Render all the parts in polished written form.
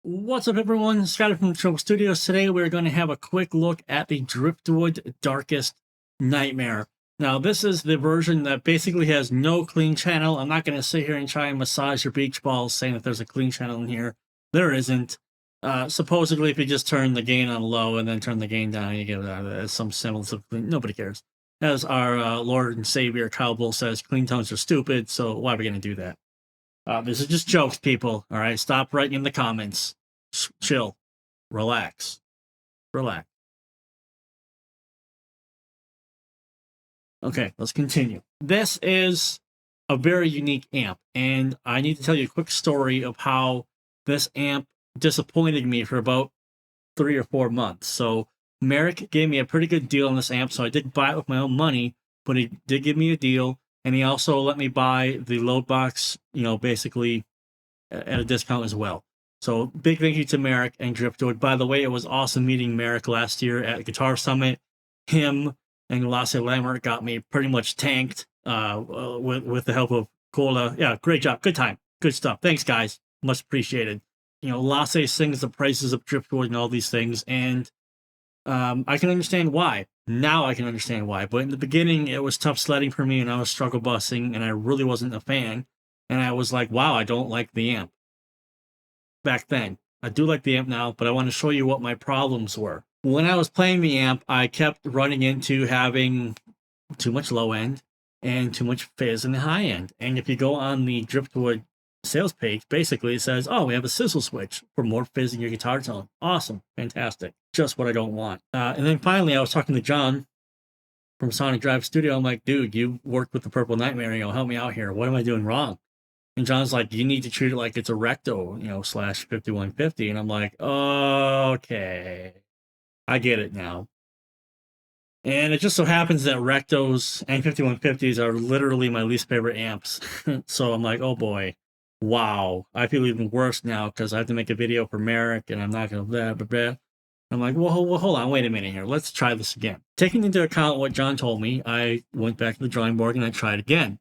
What's up, everyone? Scott from Chernobyl Studios. Today we're going to have a quick look at the Driftwood Darkest Nightmare. Now, this is the version that basically has no clean channel. I'm not going to sit here and try and massage your beach balls saying that there's a clean channel in here. There isn't. Supposedly, if you just turn the gain on low and then turn the gain down, you get some semblance of clean. Nobody cares. As our Lord and Savior Kyle Bull says, clean tones are stupid, so why are we going to do that? This is just jokes, people. All right, stop writing in the comments. Chill. Relax. Relax. Okay, let's continue. This is a very unique amp, and I need to tell you a quick story of how this amp disappointed me for about 3 or 4 months. So Merrick gave me a pretty good deal on this amp, so I did buy it with my own money, but he did give me a deal. And he also let me buy the load box, basically at a discount as well. So big thank you to Merrick and Driftwood. By the way, it was awesome meeting Merrick last year at Guitar Summit. Him and Lasse Lammert got me pretty much tanked with the help of Cola. Yeah, great job. Good time. Good stuff. Thanks, guys. Much appreciated. Lasse sings the praises of Driftwood and all these things. And I can understand why. Now I can understand why. But in the beginning, it was tough sledding for me, and I was struggle busing, and I really wasn't a fan. And I was like, wow, I don't like the amp. Back then. I do like the amp now, but I want to show you what my problems were. When I was playing the amp, I kept running into having too much low end and too much fizz in the high end. And if you go on the Driftwood sales page, basically it says, oh, we have a Sizzle switch for more fizz in your guitar tone. Awesome. Fantastic. Just what I don't want. And then finally, I was talking to John from Sonic Drive Studio. I'm like, dude, you worked with the Purple Nightmare, help me out here. What am I doing wrong? And John's like, you need to treat it like it's a Recto, / 5150. And I'm like, okay, I get it now. And it just so happens that Rectos and 5150s are literally my least favorite amps. So I'm like, oh boy. Wow, I feel even worse now because I have to make a video for Merrick and I'm not going to I'm like, well, hold on, wait a minute here. Let's try this again. Taking into account what John told me, I went back to the drawing board and I tried again.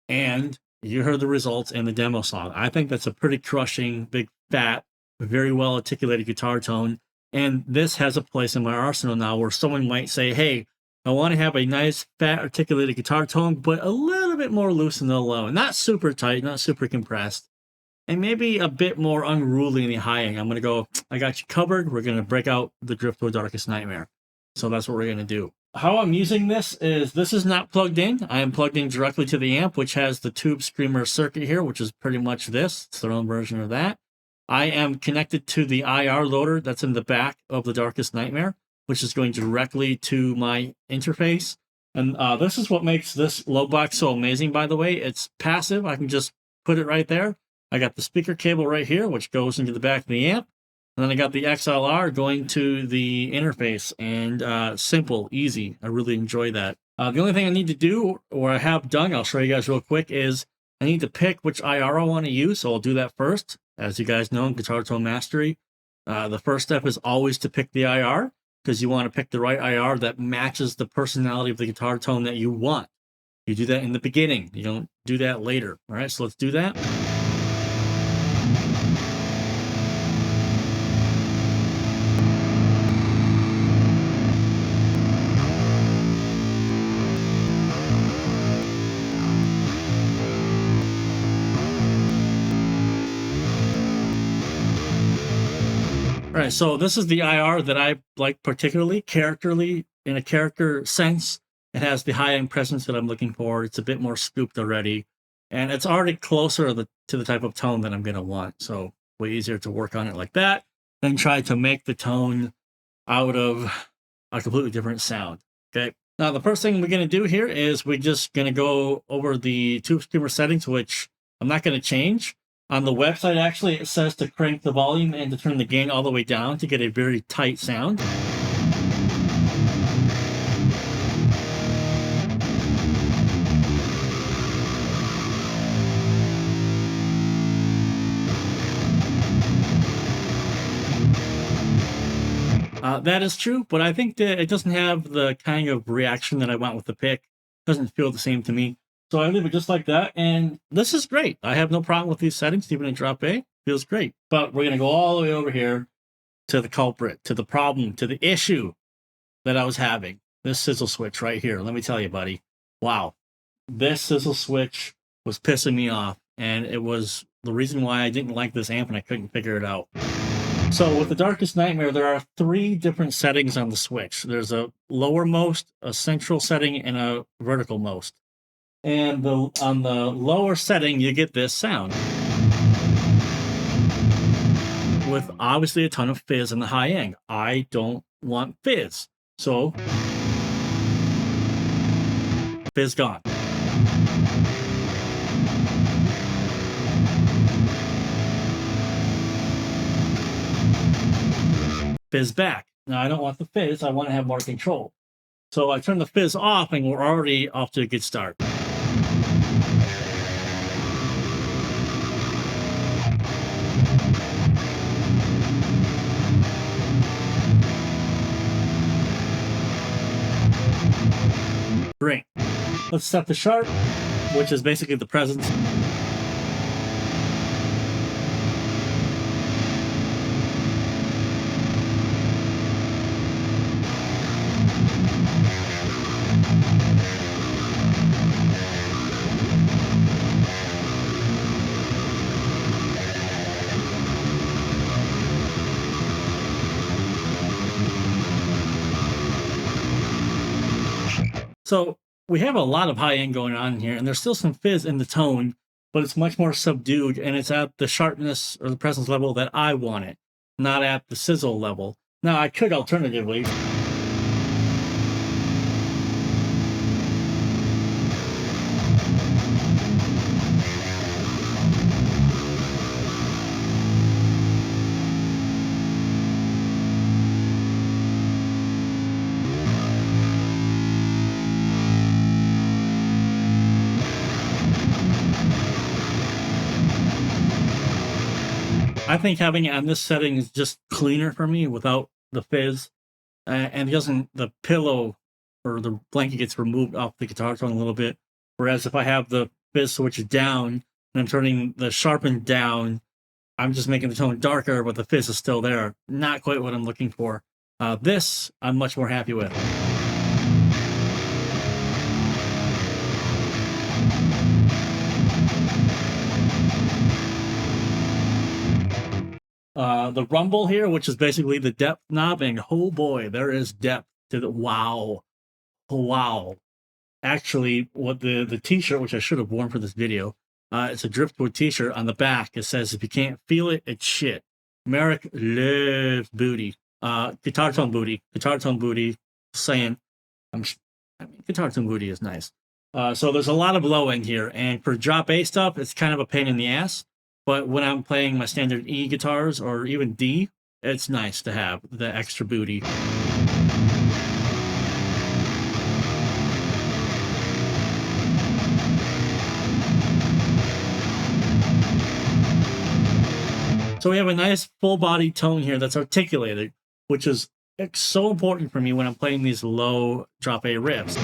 And you heard the results in the demo song. I think that's a pretty crushing, big, fat, very well articulated guitar tone. And this has a place in my arsenal now where someone might say, hey, I want to have a nice, fat, articulated guitar tone, but a little bit more loose in the low. Not super tight, not super compressed. And maybe a bit more unruly in the high end. I'm going to go, I got you covered. We're going to break out the Driftwood Darkest Nightmare. So that's what we're going to do. How I'm using this is not plugged in. I am plugged in directly to the amp, which has the Tubescreamer circuit here, which is pretty much this. It's their own version of that. I am connected to the IR loader that's in the back of the Darkest Nightmare, which is going directly to my interface. And this is what makes this load box so amazing, by the way. It's passive. I can just put it right there. I got the speaker cable right here, which goes into the back of the amp. And then I got the XLR going to the interface. And simple, easy. I really enjoy that. The only thing I need to do, or I have done, I'll show you guys real quick, is I need to pick which IR I want to use. So I'll do that first. As you guys know, in Guitar Tone Mastery, the first step is always to pick the IR, because you want to pick the right IR that matches the personality of the guitar tone that you want. You do that in the beginning. You don't do that later. All right, so let's do that. All right, so this is the IR that I like particularly, in a character sense. It has the high-end presence that I'm looking for. It's a bit more scooped already. And it's already closer to the type of tone that I'm going to want. So way easier to work on it like that than try to make the tone out of a completely different sound. Okay. Now, the first thing we're going to do here is we're just going to go over the Tubescreamer settings, which I'm not going to change. On the website, actually, it says to crank the volume and to turn the gain all the way down to get a very tight sound. That is true, but I think that it doesn't have the kind of reaction that I want with the pick. It doesn't feel the same to me. So I leave it just like that, and this is great. I have no problem with these settings, even in drop A. Feels great. But we're going to go all the way over here to the culprit, to the problem, to the issue that I was having. This sizzle switch right here. Let me tell you, buddy. Wow. This sizzle switch was pissing me off, and it was the reason why I didn't like this amp and I couldn't figure it out. So with the Darkest Nightmare, there are 3 different settings on the switch. There's a lowermost, a central setting, and a vertical most. And on the lower setting, you get this sound, with obviously a ton of fizz in the high end. I don't want fizz. So, fizz gone. Fizz back. Now, I don't want the fizz. I want to have more control. So I turn the fizz off, and we're already off to a good start. Great. Let's set the sharp, which is basically the presence. So we have a lot of high end going on here, and there's still some fizz in the tone, but it's much more subdued, and it's at the sharpness or the presence level that I want it, not at the sizzle level. Now, I could alternatively I think having it on this setting is just cleaner for me without the fizz, and the pillow or the blanket gets removed off the guitar tone a little bit. Whereas if I have the fizz switch down and I'm turning the sharpen down, I'm just making the tone darker, but the fizz is still there. Not quite what I'm looking for. This I'm much more happy with. The rumble here, which is basically the depth knob, and oh boy, there is depth to the wow. Wow. Actually, what the t-shirt, which I should have worn for this video, it's a Driftwood t-shirt. On the back, it says, if you can't feel it, it's shit. Merrick loves booty. Guitar tone booty. Guitar tone booty. Saying, guitar tone booty is nice. So there's a lot of low end here, and for drop A stuff, it's kind of a pain in the ass. But when I'm playing my standard E guitars, or even D, it's nice to have the extra booty. So we have a nice full body tone here that's articulated, which is so important for me when I'm playing these low drop A riffs.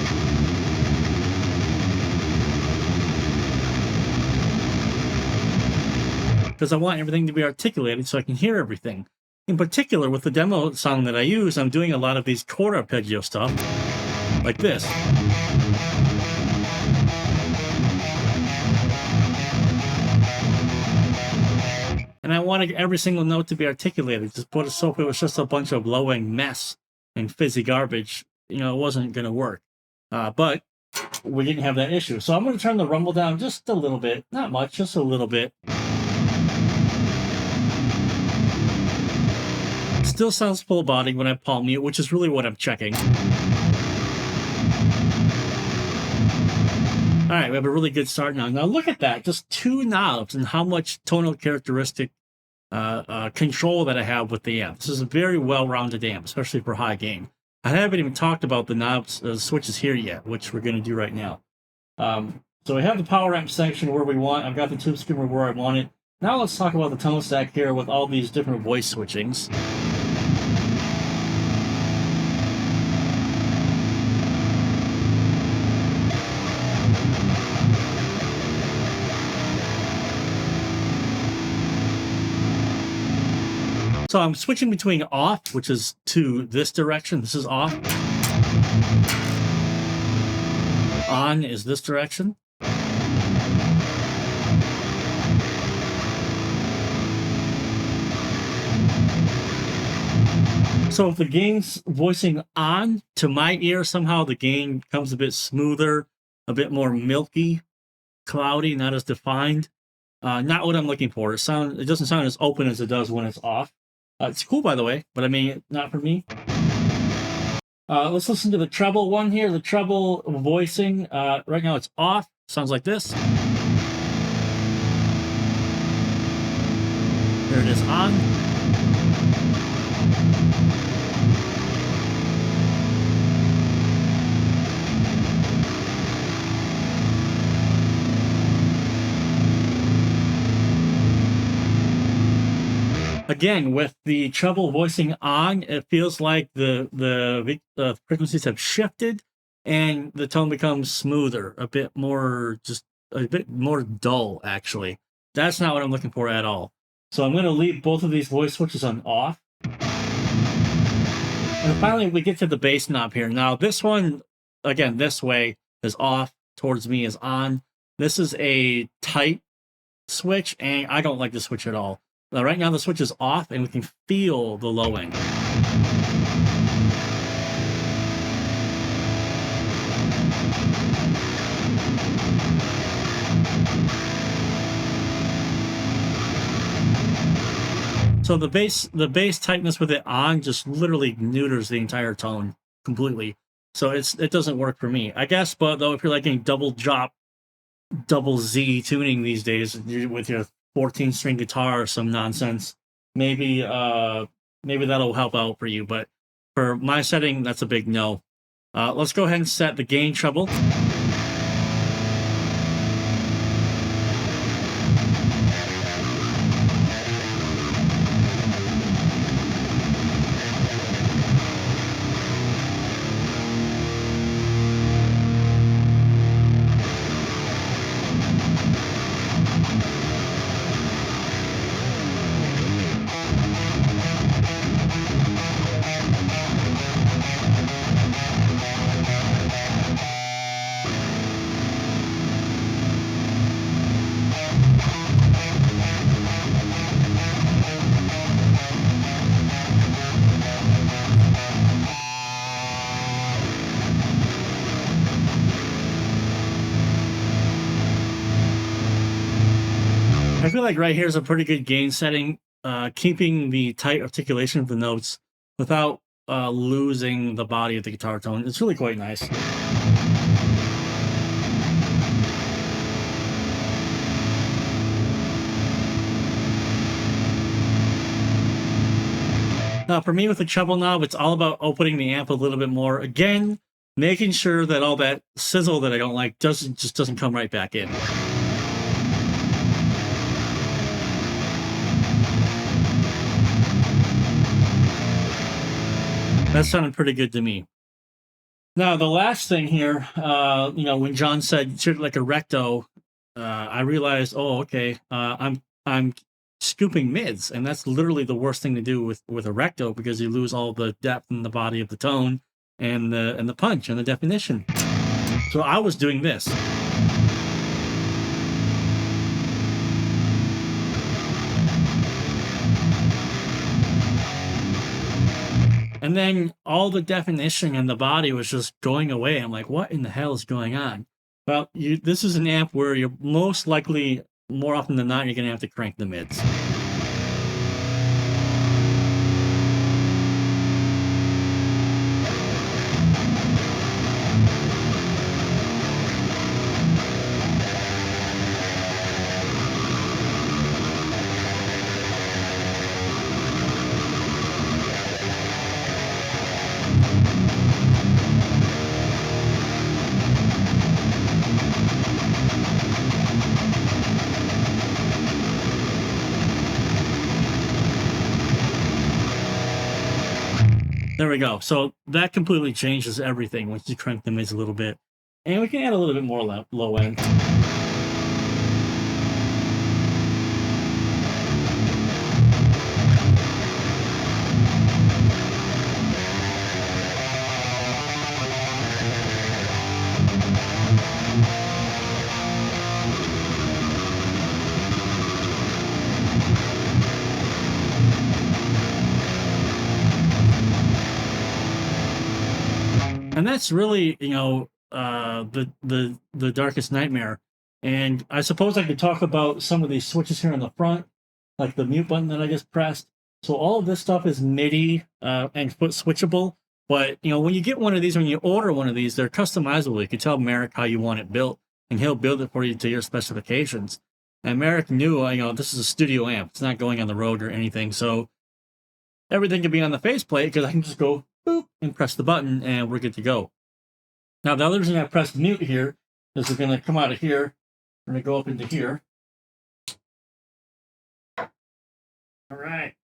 Because I want everything to be articulated so I can hear everything. In particular, with the demo song that I use, I'm doing a lot of these chord arpeggio stuff, like this. And I wanted every single note to be articulated. Just put it so if it was just a bunch of low-end mess and fizzy garbage, it wasn't going to work. But we didn't have that issue. So I'm going to turn the rumble down just a little bit. Not much, just a little bit. Still sounds full body when I palm mute, which is really what I'm checking. All right, we have a really good start now. Now look at that, just 2 knobs and how much tonal characteristic control that I have with the amp. This is a very well-rounded amp, especially for high gain. I haven't even talked about the knobs, switches here yet, which we're going to do right now. So we have the power amp section where we want. I've got the Tubescreamer where I want it. Now let's talk about the tone stack here with all these different voice switchings. So I'm switching between off, which is to this direction. This is off. On is this direction. So if the gain's voicing on, to my ear, somehow the gain comes a bit smoother, a bit more milky, cloudy, not as defined. Not what I'm looking for. It doesn't sound as open as it does when it's off. It's cool, by the way, but I mean, not for me. Let's listen to the treble one here. The treble voicing, right now it's off. Sounds like this. There it is on. Again, with the treble voicing on, it feels like the frequencies have shifted and the tone becomes smoother, a bit more dull, actually. That's not what I'm looking for at all. So I'm going to leave both of these voice switches on off. And finally, we get to the bass knob here. Now, this one, again, this way is off, towards me is on. This is a tight switch, and I don't like the switch at all. Right now the switch is off and we can feel the low end. So the bass tightness with it on just literally neuters the entire tone completely. So it doesn't work for me, I guess. But though, if you're like getting double drop, double Z tuning these days with your 14-string guitar or some nonsense, maybe that'll help out for you. But for my setting, that's a big no. Let's go ahead and set the gain treble. I feel like right here is a pretty good gain setting, keeping the tight articulation of the notes without losing the body of the guitar tone. It's really quite nice. Now, for me with the treble knob, it's all about opening the amp a little bit more. Again, making sure that all that sizzle that I don't like just doesn't come right back in. That sounded pretty good to me. Now, the last thing here, when John said treat it like a recto, I realized, oh, okay, I'm scooping mids, and that's literally the worst thing to do with a recto, because you lose all the depth in the body of the tone and the punch and the definition. So I was doing this. And then all the definition and the body was just going away. I'm like, what in the hell is going on? Well, this is an amp where you're most likely, more often than not, you're going to have to crank the mids. There we go. So that completely changes everything once you crank the mids a little bit. And we can add a little bit more low end. And that's really, you know, the Darkest Nightmare. And I suppose I could talk about some of these switches here on the front, like the mute button that I just pressed. So all of this stuff is MIDI and foot switchable. But, you know, when you get one of these, when you order one of these, they're customizable. You can tell Merrick how you want it built, and he'll build it for you to your specifications. And Merrick knew, you know, this is a studio amp. It's not going on the road or anything. So everything can be on the faceplate because I can just go boop and press the button and we're good to go. Now, the other reason I pressed mute here is we're going to come out of here. We're going to go up into here. All right.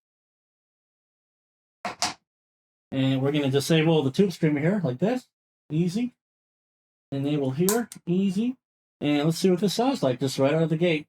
And we're going to disable the Tubescreamer here like this. Easy. Enable here. Easy. And let's see what this sounds like just right out of the gate.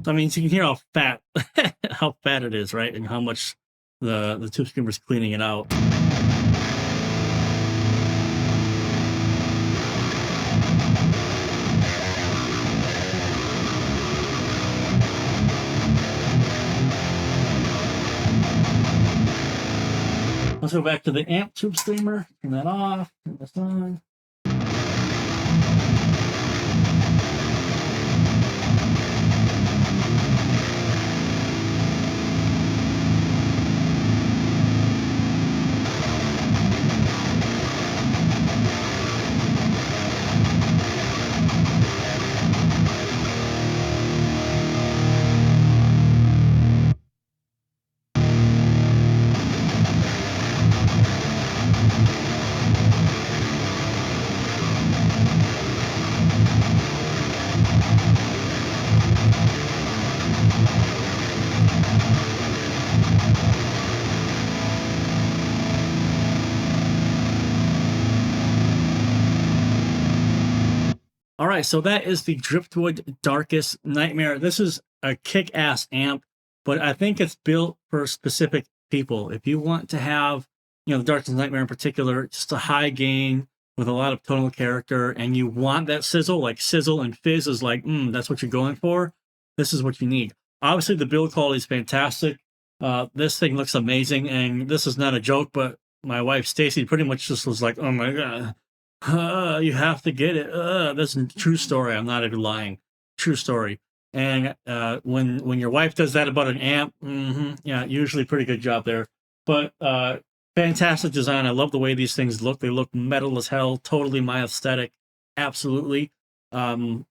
I mean, so you can hear how fat, how fat it is, right? And how much the Tubescreamer is cleaning it out. Let's go back to the amp Tubescreamer. Turn that off. Turn this on. All right, so that is the Driftwood Darkest Nightmare. This is a kick-ass amp, but I think it's built for specific people. If you want to have, you know, the Darkest Nightmare in particular, just a high gain with a lot of tonal character, and you want that sizzle, like sizzle and fizz is like, that's what you're going for, this is what you need. Obviously, the build quality is fantastic. This thing looks amazing, and this is not a joke, but my wife, Stacy, pretty much just was like, oh my God. You have to get it. That's a true story. I'm not even lying. True story. And when your wife does that about an amp, yeah, usually pretty good job there. But fantastic design. I love the way these things look. They look metal as hell. Totally my aesthetic. Absolutely. I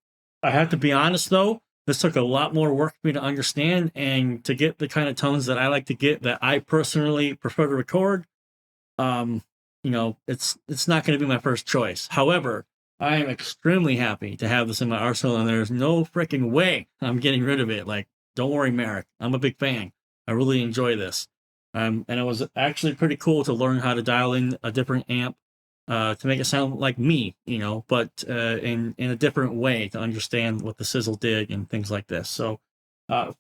have to be honest though. This took a lot more work for me to understand and to get the kind of tones that I like to get, that I personally prefer to record. You know, it's not going to be my first choice. However, I am extremely happy to have this in my arsenal, and there's no freaking way I'm getting rid of it. Like, don't worry, Merrick. I'm a big fan. I really enjoy this. And it was actually pretty cool to learn how to dial in a different amp to make it sound like me, you know, but in a different way to understand what the Sizzle did and things like this. So,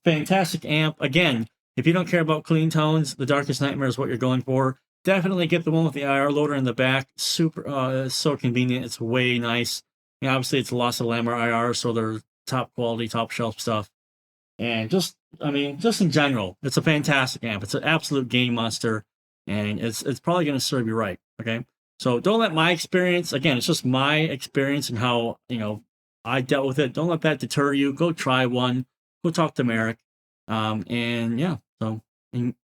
fantastic amp. Again, if you don't care about clean tones, the Darkest Nightmare is what you're going for. Definitely get the one with the IR loader in the back. Super, so convenient. It's way nice. And obviously, it's Lasse Lammert IR, so they're top quality, top shelf stuff. And just, I mean, just in general, it's a fantastic amp. It's an absolute game monster, and it's probably going to serve you right. Okay, so don't let my experience, again, it's just my experience and how, you know, I dealt with it. Don't let that deter you. Go try one. Go talk to Merrick. And yeah, so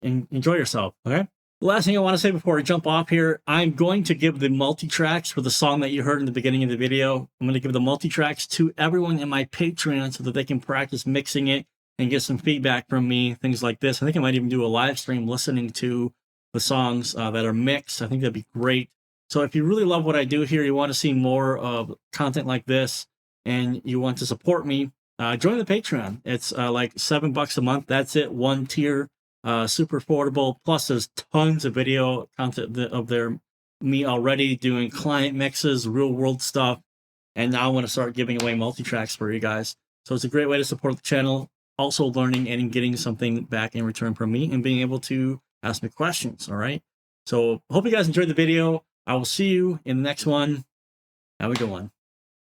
enjoy yourself. Okay. The last thing I want to say before I jump off here, I'm going to give the multi-tracks for the song that you heard in the beginning of the video. I'm going to give the multi-tracks to everyone in my Patreon so that they can practice mixing it and get some feedback from me, things like this. I think I might even do a live stream listening to the songs that are mixed. I think that'd be great. So if you really love what I do here, you want to see more of content like this, and you want to support me, join the Patreon. It's like $7 a month. That's it. One tier. Super affordable. Plus, there's tons of video content of me already doing client mixes, real world stuff, and now I want to start giving away multi-tracks for you guys. So it's a great way to support the channel. Also learning and getting something back in return from me, and being able to ask me questions. All right. So hope you guys enjoyed the video. I will see you in the next one. Have a good one.